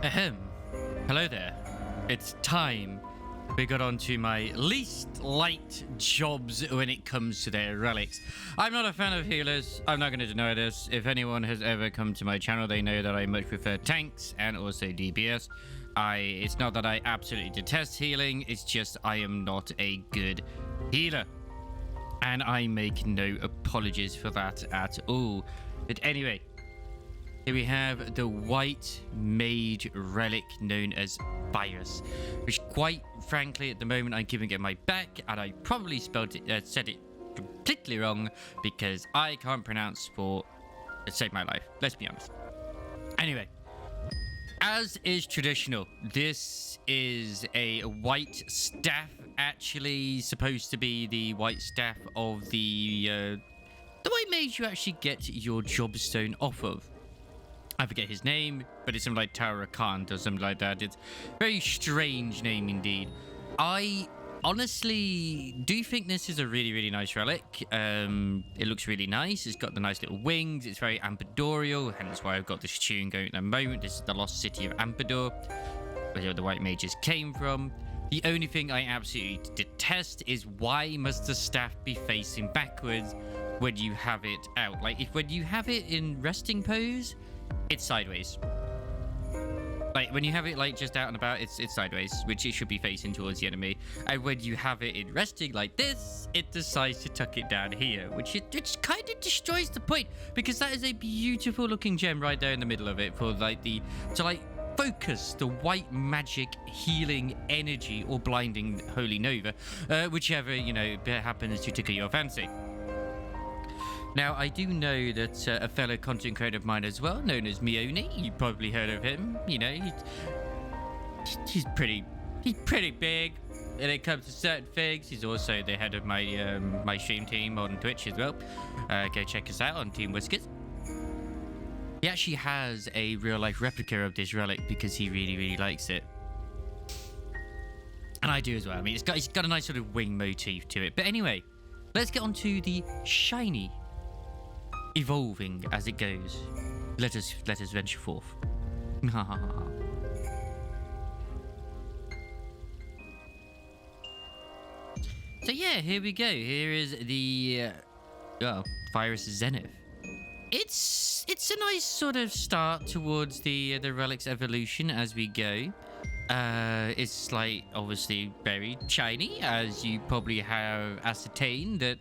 Ahem. Hello there. It's time we got on to my least liked jobs when it comes to their relics. I'm not a fan of healers. I'm not going to deny this. If anyone has ever come to my channel, they know that I much prefer tanks and also DPS. It's not that I absolutely detest healing. It's just I am not a good healer. And I make no apologies for that at all. But anyway, here we have the white mage relic known as Virus, which quite frankly at the moment I'm giving it my back, and I probably said it completely wrong because I can't pronounce for save my life. Let's be honest. Anyway, as is traditional, this is a white staff, actually supposed to be the white staff of the white mage you actually get your jobstone off of. I forget his name, but it's something like Tara Khan or something like that. It's a very strange name indeed. I honestly do think this is a really, really nice relic. It looks really nice. It's got the nice little wings. It's very Ampedorial, hence why I've got this tune going at the moment. This is the lost city of Ampedor, where the white mages came from. The only thing I absolutely detest is why must the staff be facing backwards when you have it out? Like, when you have it in resting pose, it's sideways. Like, when you have it like just out and about, it's sideways, which it should be facing towards the enemy. And when you have it in resting like this, it decides to tuck it down here, which kind of destroys the point, because that is a beautiful looking gem right there in the middle of it for like to focus the white magic healing energy or blinding holy nova, whichever happens to tickle your fancy. Now, I do know that a fellow content creator of mine as well, known as Mione, you've probably heard of him. You know, he's pretty big when it comes to certain things. He's also the head of my my stream team on Twitch as well. Go check us out on Team Whiskers. He actually has a real life replica of this relic because he really, really likes it. And I do as well. I mean, it's got a nice sort of wing motif to it. But anyway, let's get on to the shiny. Evolving as it goes. Let us venture forth. So yeah, here we go. Here is the Virus Zenith. It's a nice sort of start towards the relic's evolution as we go. It's like obviously very shiny, as you probably have ascertained that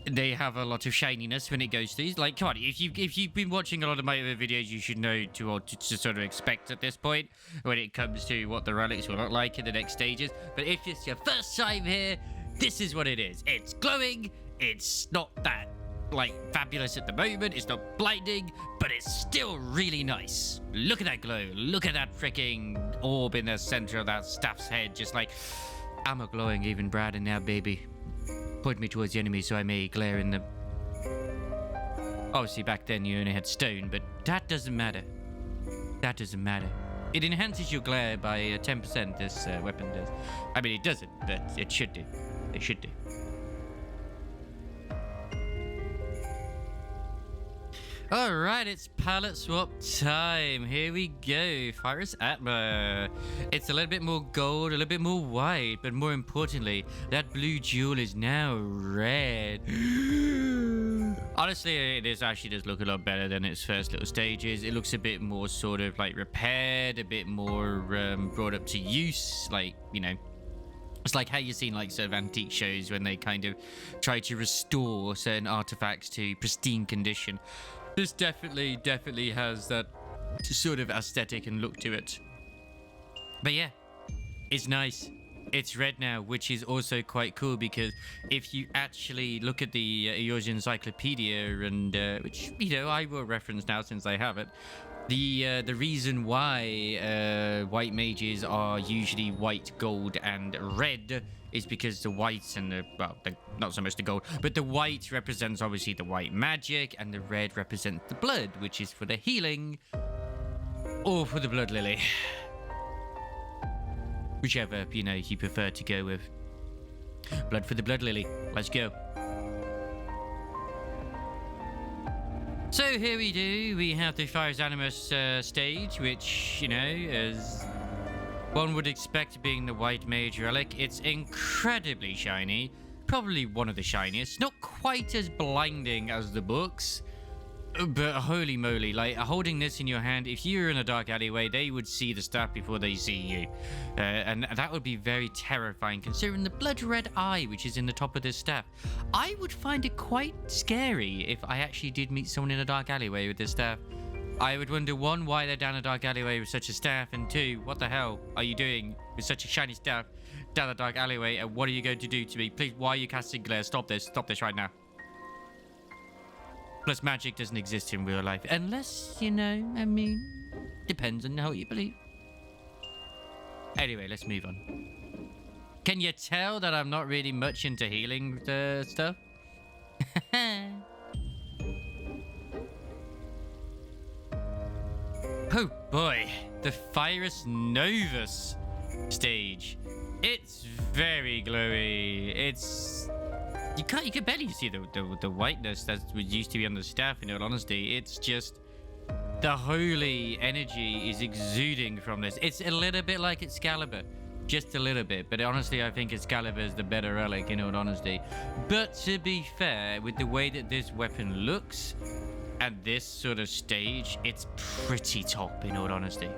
they have a lot of shininess when it goes to these. Like, come on, if you've been watching a lot of my other videos, you should know to sort of expect at this point when it comes to what the relics will look like in the next stages. But if it's your first time here, this is what it is. It's glowing. It's not that like fabulous at the moment. It's not blinding, but it's still really nice. Look at that glow. Look at that freaking orb in the center of that staff's head. Just like, I'm a glowing even brighter now, baby. Point me towards the enemy so I may glare in the... Obviously, back then you only had stone, but that doesn't matter. That doesn't matter. It enhances your glare by 10%, this weapon does. I mean, it doesn't, but it should do. It should do. Alright, it's palette swap time. Here we go. Virus Atma. It's a little bit more gold, a little bit more white, but more importantly, that blue jewel is now red. Honestly, this actually does look a lot better than its first little stages. It looks a bit more sort of like repaired, a bit more brought up to use, like, you know. It's like how you've seen like sort of antique shows when they kind of try to restore certain artifacts to pristine condition. This definitely has that sort of aesthetic and look to it. But yeah, it's nice. It's red now, which is also quite cool because if you actually look at the Eorzean Encyclopedia, and which, you know, I will reference now since I have it, the reason why white mages are usually white, gold, and red is because the whites and not so much the gold, but the white represents obviously the white magic, and the red represents the blood, which is for the healing, or for the blood lily. Whichever, you know, you prefer to go with. Blood for the blood lily. Let's go. So here we have the Fires Animus stage, which, you know, as one would expect being the White Mage relic. It's incredibly shiny, probably one of the shiniest, not quite as blinding as the books, but holy moly, like holding this in your hand, if you were in a dark alleyway, they would see the staff before they see you. And that would be very terrifying considering the blood red eye which is in the top of this staff. I would find it quite scary if I actually did meet someone in a dark alleyway with this staff. I would wonder, one, why they're down a dark alleyway with such a staff, and two, what the hell are you doing with such a shiny staff down a dark alleyway, and what are you going to do to me? Please, why are you casting glare? Stop this right now. Plus, magic doesn't exist in real life. Unless, you know, I mean, depends on how you believe. Anyway, let's move on. Can you tell that I'm not really much into healing stuff? Oh boy, the Virus Novus stage. It's very glowy. It's... You can barely see the whiteness that used to be on the staff, in all honesty. It's just the holy energy is exuding from this. It's a little bit like Excalibur, just a little bit. But honestly, I think Excalibur is the better relic, in all honesty. But to be fair, with the way that this weapon looks and this sort of stage, it's pretty top, in all honesty.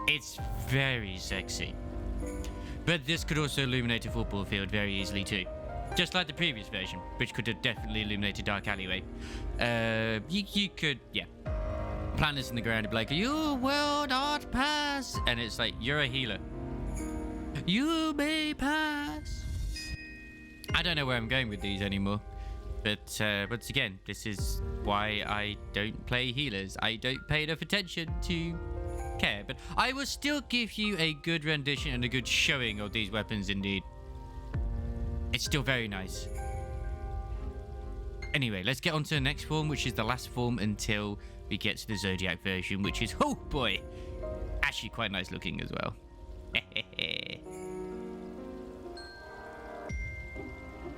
It's very sexy. But this could also illuminate a football field very easily too. Just like the previous version, which could have definitely illuminated Dark Alleyway. You could, yeah. Plant this in the ground and be like, "Your world art pass." And it's like, you're a healer. You may pass. I don't know where I'm going with these anymore. But again, this is why I don't play healers. I don't pay enough attention to care. But I will still give you a good rendition and a good showing of these weapons indeed. It's still very nice. Anyway, let's get on to the next form, which is the last form until we get to the Zodiac version, which is, oh boy, actually quite nice looking as well.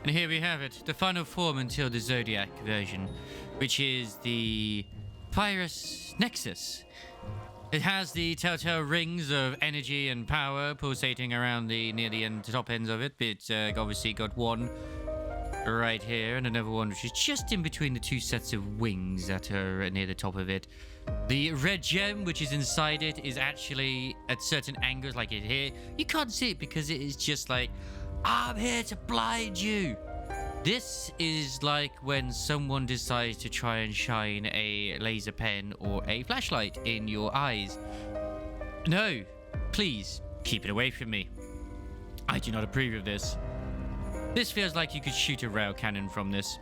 And here we have it, the final form until the Zodiac version, which is the Virus Nexus. It has the telltale rings of energy and power pulsating around near the top ends of it. It's obviously got one right here and another one which is just in between the two sets of wings that are near the top of it. The red gem which is inside it is actually at certain angles, like it here. You can't see it because it is just like, I'm here to blind you. This is like when someone decides to try and shine a laser pen or a flashlight in your eyes. No, please keep it away from me. I do not approve of this. This feels like you could shoot a rail cannon from this.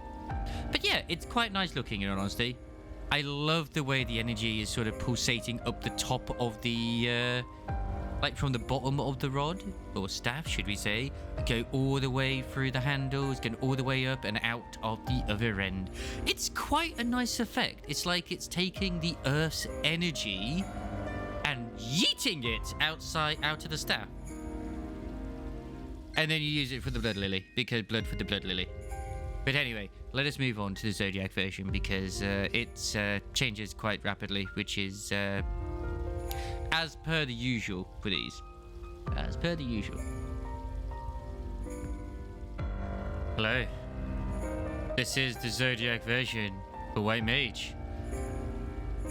But yeah, it's quite nice looking, in all honesty. I love the way the energy is sort of pulsating up the top of the... like from the bottom of the rod, or staff should we say, go all the way through the handles, going all the way up and out of the other end. It's quite a nice effect. It's like it's taking the Earth's energy and yeeting it out of the staff. And then you use it for the Blood Lily, because blood for the Blood Lily. But anyway, let us move on to the Zodiac version, because it changes quite rapidly, which is... as per the usual for these. As per the usual. Hello. This is the Zodiac version for White Mage.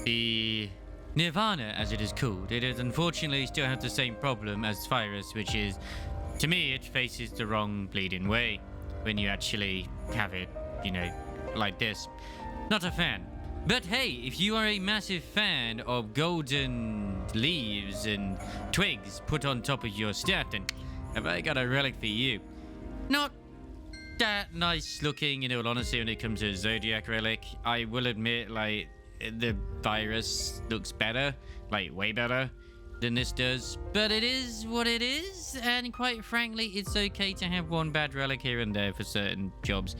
The Nirvana, as it is called. It is unfortunately still have the same problem as Virus, which is, to me, it faces the wrong bleeding way when you actually have it, you know, like this. Not a fan. But hey, if you are a massive fan of golden leaves and twigs put on top of your staff, then have I got a relic for you. Not that nice looking, in all honesty, when it comes to a Zodiac relic. I will admit, like, the Virus looks better, like way better than this does. But it is what it is, and quite frankly, it's okay to have one bad relic here and there for certain jobs.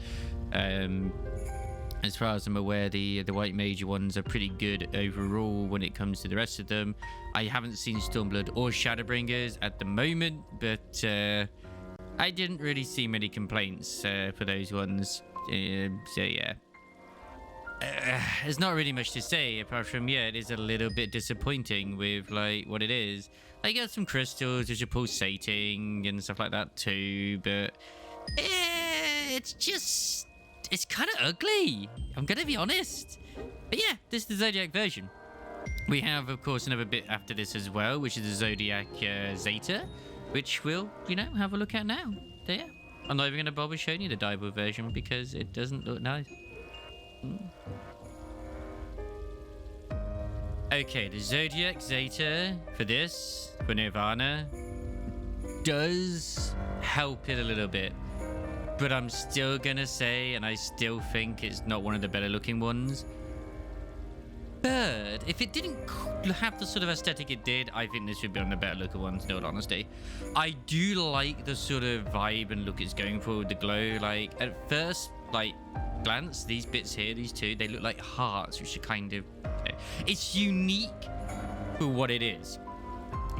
As far as I'm aware, the White Mage ones are pretty good overall when it comes to the rest of them. I haven't seen Stormblood or Shadowbringers at the moment, but I didn't really see many complaints for those ones. So yeah. there's not really much to say apart from, yeah, it is a little bit disappointing with like what it is. Like, you got some crystals which are pulsating and stuff like that too, but it's kind of ugly. I'm gonna be honest. But yeah, this is the Zodiac version. We have, of course, another bit after this as well, which is the Zodiac Zeta, which we'll, have a look at now. There. I'm not even going to bother showing you the Dival version because it doesn't look nice. Okay, the Zodiac Zeta for Nirvana, does help it a little bit. But I'm still going to say, and I still think it's not one of the better looking ones. But if it didn't have the sort of aesthetic it did, I think this would be on the better looking ones, in all honesty. I do like the sort of vibe and look it's going for with the glow. Like, at first, glance, these bits here, these two, they look like hearts, which are kind of... It's unique for what it is,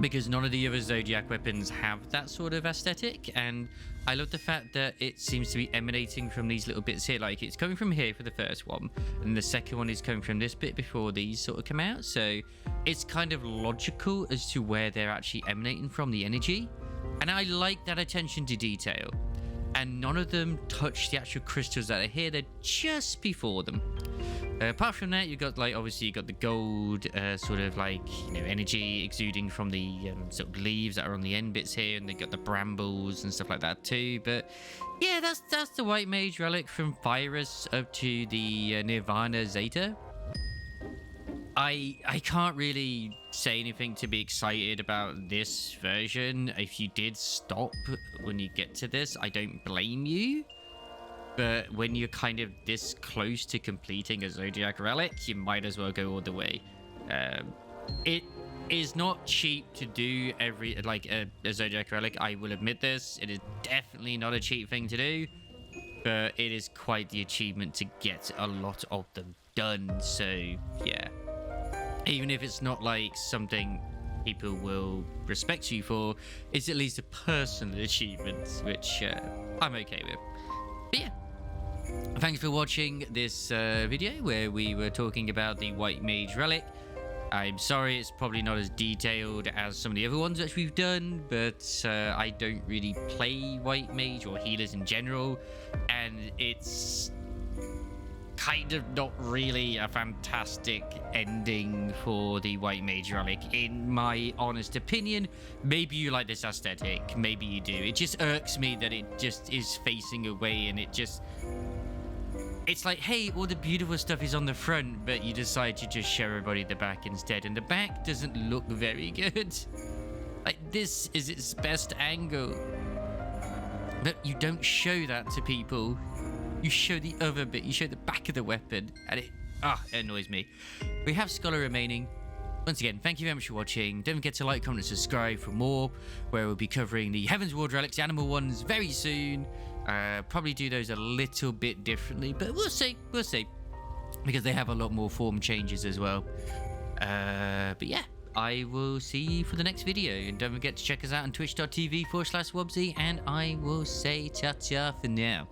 because none of the other Zodiac weapons have that sort of aesthetic, and I love the fact that it seems to be emanating from these little bits here. Like, it's coming from here for the first one, and the second one is coming from this bit before these sort of come out, so it's kind of logical as to where they're actually emanating from, the energy, and I like that attention to detail. And none of them touch the actual crystals that are here, they're just before them. Apart from that, you've got, obviously you've got the gold sort of energy exuding from the sort of leaves that are on the end bits here, and they've got the brambles and stuff like that too. But yeah, that's the White Mage relic from Virus up to the Nirvana Zeta. I can't really say anything to be excited about this version. If you did stop when you get to this, I don't blame you. But when you're kind of this close to completing a Zodiac relic, you might as well go all the way. It is not cheap to do a Zodiac relic. I will admit this. It is definitely not a cheap thing to do, but it is quite the achievement to get a lot of them done. So yeah, even if it's not something people will respect you for, it's at least a personal achievement, which I'm okay with. But yeah, thanks for watching this video where we were talking about the White Mage relic. I'm sorry it's probably not as detailed as some of the other ones that we've done, but I don't really play White Mage or healers in general, and it's kind of not really a fantastic ending for the White Mage relic, in my honest opinion. Maybe you like this aesthetic, maybe you do. It just irks me that it just is facing away, and it's like, hey, all the beautiful stuff is on the front, but you decide to just show everybody the back instead, and the back doesn't look very good. Like, this is its best angle, but you don't show that to people. You show the other bit, you show the back of the weapon, and it annoys me. We have Scholar remaining. Once again, thank you very much for watching. Don't forget to like, comment, and subscribe for more, where we'll be covering the Heaven's Ward relics, the animal ones, very soon. Probably do those a little bit differently, but we'll see, because they have a lot more form changes as well. But yeah, I will see you for the next video, and don't forget to check us out on twitch.tv/Wobsy, and I will say ta-ta for now.